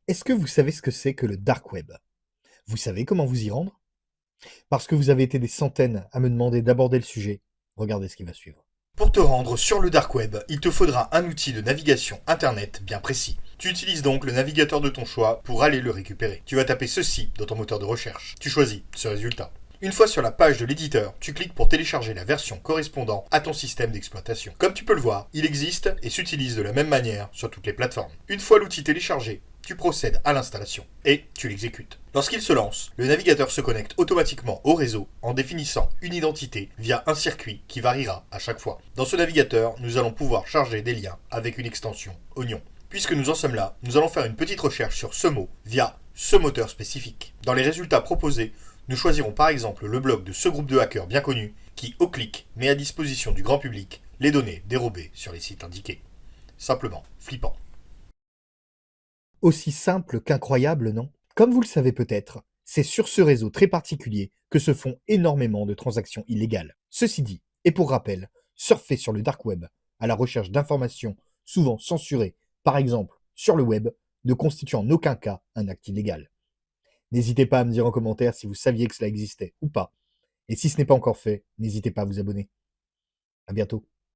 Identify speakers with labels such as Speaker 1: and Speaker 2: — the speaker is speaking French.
Speaker 1: Est-ce que vous savez ce que c'est que le dark web? Vous savez comment vous y rendre? Parce que vous avez été des centaines à me demander d'aborder le sujet, regardez ce qui va suivre.
Speaker 2: Pour te rendre sur le dark web, il te faudra un outil de navigation internet bien précis. Tu utilises donc le navigateur de ton choix pour aller le récupérer. Tu vas taper ceci dans ton moteur de recherche. Tu choisis ce résultat. Une fois sur la page de l'éditeur, tu cliques pour télécharger la version correspondant à ton système d'exploitation. Comme tu peux le voir, il existe et s'utilise de la même manière sur toutes les plateformes. Une fois l'outil téléchargé, tu procèdes à l'installation et tu l'exécutes. Lorsqu'il se lance, le navigateur se connecte automatiquement au réseau en définissant une identité via un circuit qui variera à chaque fois. Dans ce navigateur, nous allons pouvoir charger des liens avec une extension oignon. Puisque nous en sommes là, nous allons faire une petite recherche sur ce mot via ce moteur spécifique. Dans les résultats proposés, nous choisirons par exemple le blog de ce groupe de hackers bien connu qui, au clic, met à disposition du grand public les données dérobées sur les sites indiqués. Simplement flippant.
Speaker 1: Aussi simple qu'incroyable, non? Comme vous le savez peut-être, c'est sur ce réseau très particulier que se font énormément de transactions illégales. Ceci dit, et pour rappel, surfer sur le dark web à la recherche d'informations souvent censurées, par exemple sur le web, ne constitue en aucun cas un acte illégal. N'hésitez pas à me dire en commentaire si vous saviez que cela existait ou pas. Et si ce n'est pas encore fait, n'hésitez pas à vous abonner. À bientôt.